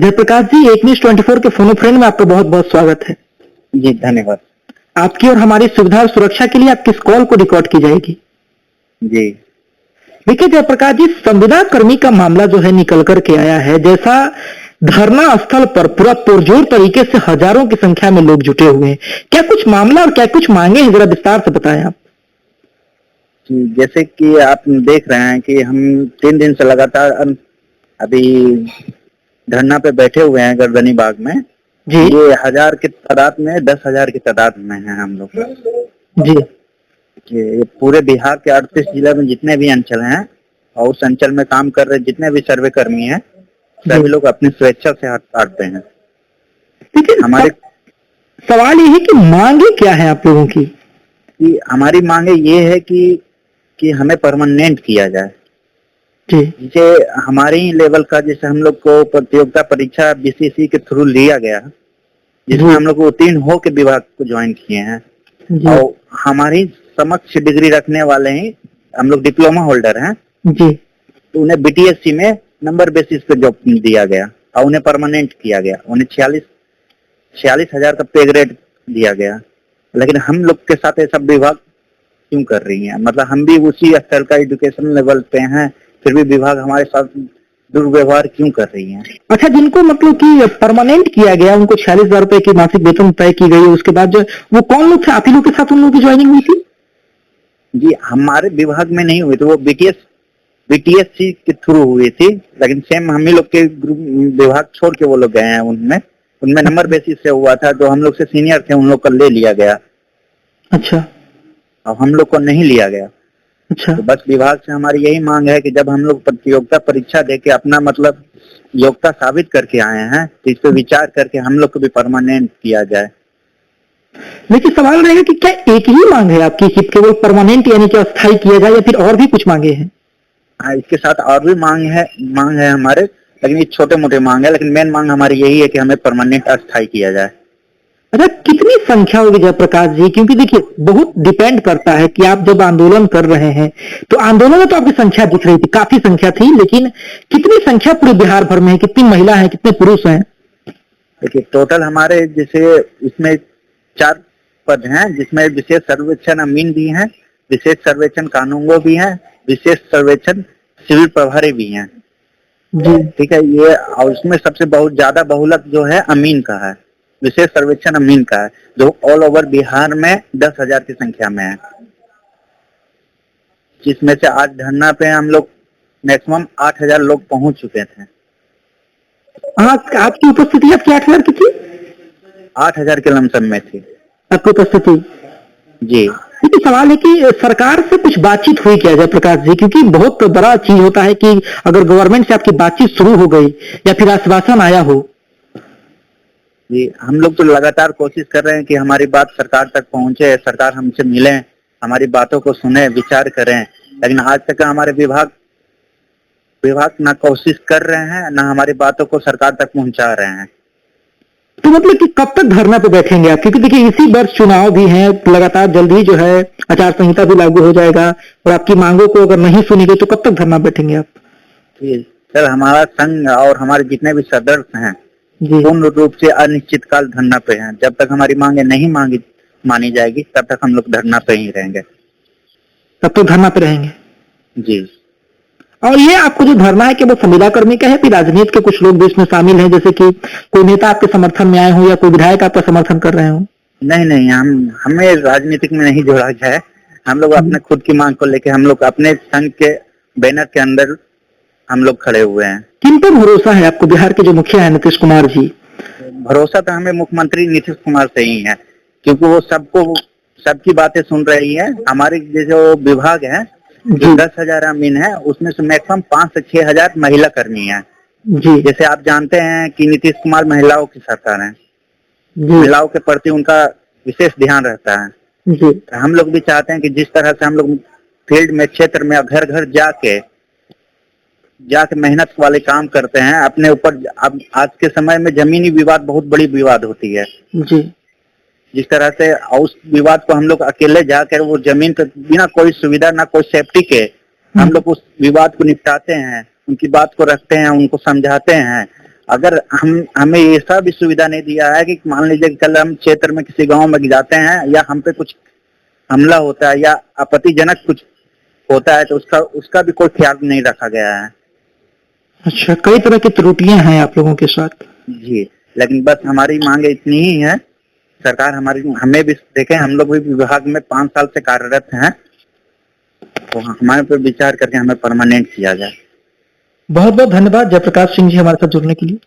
जयप्रकाश जी, एक न्यूज 24 के फोनो फ्रेंड में आपका बहुत बहुत स्वागत है। जी धन्यवाद। आपकी और हमारी सुविधा और सुरक्षा के लिए आपकी इस कॉल को रिकॉर्ड की जाएगी। जी देखिए जयप्रकाश जी, संविदा कर्मी का मामला जो है निकल करके आया है। जैसा धरना स्थल पर पूरा पुरजोर तरीके से हजारों की संख्या में लोग जुटे हुए हैं, क्या कुछ मामला और क्या कुछ मांगे हैं, जरा विस्तार से बताएं आप। जैसे कि आप देख रहे हैं कि हम 3 दिन से लगातार अभी धरना पे बैठे हुए हैं गर्दनी बाग में। जी ये 1000 की तादाद में 10,000 की तादाद में हैं हम लोग। जी ये पूरे बिहार के 38 जिला में जितने भी अंचल हैं और उस अंचल में काम कर रहे जितने भी सर्वे कर्मी हैं, सभी लोग अपनी स्वेच्छा से हाथ काटते हैं। लेकिन हमारे सवाल ये है कि मांगे क्या है आप लोगों की। कि हमारी मांगे ये है कि हमें परमानेंट किया जाए। जी जैसे हमारे ही लेवल का, जैसे हम लोग को प्रतियोगिता परीक्षा बीसीसी के थ्रू लिया गया, जिसमें हम लोग उत्तीर्ण हो के विभाग को ज्वाइन किए हैं। जी और हमारी समक्ष डिग्री रखने वाले ही हम लोग डिप्लोमा होल्डर हैं, जी तो उन्हें बीटीएससी में नंबर बेसिस पे जॉब दिया गया और उन्हें परमानेंट किया गया। उन्हें 46,000 का पे ग्रेड दिया गया। लेकिन हम लोग के साथ ये सब विभाग क्यों कर रही है? मतलब हम भी उसी स्तर का एजुकेशन लेवल पे हैं, फिर भी विभाग हमारे साथ दुर्व्यवहार क्यों कर रही है? अच्छा, जिनको मतलब कि परमानेंट किया गया, उनको 46,000 रुपए की मासिक वेतन तय की गई, उसके बाद जो वो कौन लोग थे, आप ही लोग के साथ उन लोगों की ज्वाइनिंग हुई थी? जी हमारे विभाग में नहीं हुई थी, वो बीटीएससी के थ्रू हुई थी। लेकिन सेम हम ही लोग के ग्रुप विभाग छोड़ के वो लोग गए हैं। उनमें नंबर बेसिस से हुआ था। जो हम लोग से सीनियर थे उन लोग को ले लिया गया। अच्छा और हम लोग को नहीं लिया गया। अच्छा तो बस विभाग से हमारी यही मांग है कि जब हम लोग प्रतियोगिता परीक्षा देके अपना मतलब योग्यता साबित करके आए हैं, तो इस पे विचार करके हम लोग को भी परमानेंट किया जाए। लेकिन सवाल रहेगा कि क्या एक ही मांग है आपकी कि केवल परमानेंट यानी कि अस्थायी किया जाए, या फिर और भी कुछ मांगे हैं? हाँ, इसके साथ और भी मांग है हमारे, लेकिन ये छोटे मोटे मांग है। लेकिन मेन मांग हमारी यही है कि हमें परमानेंट अस्थायी किया जाए। अच्छा, कितनी संख्या होगी जयप्रकाश जी? क्योंकि देखिए बहुत डिपेंड करता है कि आप जब आंदोलन कर रहे हैं, तो आंदोलन में तो आपकी संख्या दिख रही थी, काफी संख्या थी, लेकिन कितनी संख्या पूरे बिहार भर में है? कितनी महिला है, कितने पुरुष हैं? देखिए टोटल हमारे जैसे इसमें 4 पद हैं, जिसमें विशेष सर्वेक्षण अमीन भी हैं, विशेष सर्वेक्षण कानूनगो भी हैं, विशेष सर्वेक्षण सिविल प्रभारी भी हैं। जी ठीक है, ये और उसमें सबसे बहुत ज्यादा बहुलक जो है अमीन का है, विशेष सर्वेक्षण अमीन का है, जो ऑल ओवर बिहार में 10,000 की संख्या में है। जिसमें से आज धरना पे हम लोग मैक्सिमम 8,000 लोग पहुंच चुके थे। हाँ, आपकी उपस्थिति आपकी 8,000 की थी? 8,000 के लमसम में थी आपकी उपस्थिति जी। लेकिन सवाल है कि सरकार से कुछ बातचीत हुई क्या जयप्रकाश जी? क्योंकि बहुत बड़ा चीज होता है कि अगर गवर्नमेंट से आपकी बातचीत शुरू हो गई या फिर आश्वासन आया हो। जी हम लोग तो लगातार कोशिश कर रहे हैं कि हमारी बात सरकार तक पहुंचे, सरकार हमसे मिले, हमारी बातों को सुने, विचार करें। लेकिन आज तक हमारे विभाग ना कोशिश कर रहे हैं, ना हमारी बातों को सरकार तक पहुंचा रहे हैं। तो मतलब कि कब तक धरना पे बैठेंगे आप? क्योंकि देखिए इसी वर्ष चुनाव भी हैं, लगातार जल्दी जो है आचार संहिता भी लागू हो जाएगा, और आपकी मांगों को अगर नहीं सुनी गई तो कब तक धरना बैठेंगे आप? जी सर, हमारा संघ और हमारे जितने भी सदस्य हैं जी पूर्ण रूप से अनिश्चितकाल धरना पे हैं। जब तक हमारी मांगे नहीं मानी जाएगी तब तक हम लोग धरना पे ही रहेंगे। तब तक धरना पे रहेंगे जी। और ये आपको जो धरना है कि वो संविदा कर्मी का है, फिर राजनीति के कुछ लोग भी इसमें शामिल हैं, जैसे कि कोई नेता आपके समर्थन में आए हो या कोई विधायक आपका समर्थन कर रहे हो? नहीं, हमें राजनीतिक में नहीं जोड़ा गया है। हम लोग अपने खुद की मांग को लेके हम लोग अपने संघ के बैनर के अंदर हम लोग खड़े हुए हैं। किन पर भरोसा है आपको? बिहार के जो मुखिया है नीतीश कुमार जी। भरोसा तो हमें मुख्यमंत्री नीतीश कुमार से ही है, क्योंकि वो सबकी बातें सुन रही है। हमारे जैसे वो विभाग है जो 10,000 अमीन है, उसमें से मैक्सिमम 5 से 6,000 महिला कर्मी है। जी जैसे आप जानते हैं कि नीतीश कुमार महिलाओं की सरकार है, महिलाओं के प्रति उनका विशेष ध्यान रहता है। जी तो हम लोग भी चाहते हैं कि जिस तरह से हम लोग फील्ड में, क्षेत्र में घर घर जाके मेहनत वाले काम करते हैं अपने ऊपर। अब आज के समय में जमीनी विवाद बहुत बड़ी विवाद होती है। जी जिस तरह से उस विवाद को हम लोग अकेले जाकर वो जमीन पर बिना कोई सुविधा ना कोई सेफ्टी के हम लोग उस विवाद को निपटाते हैं, उनकी बात को रखते हैं, उनको समझाते हैं अगर हमें ऐसा भी सुविधा नहीं दिया है कि मान लीजिए कि कल हम क्षेत्र में किसी गांव में जाते हैं या हम पे कुछ हमला होता है या आपत्तिजनक कुछ होता है तो उसका भी कोई ख्याल नहीं रखा गया है। अच्छा, कई तरह की त्रुटियां हैं आप लोगों के साथ। जी, लेकिन बस हमारी मांग इतनी ही है, सरकार हमें भी देखें, हम लोग भी विभाग में 5 साल से कार्यरत हैं, तो हमारे पर विचार करके हमें परमानेंट किया जाए। बहुत बहुत धन्यवाद जयप्रकाश सिंह जी हमारे साथ जुड़ने के लिए।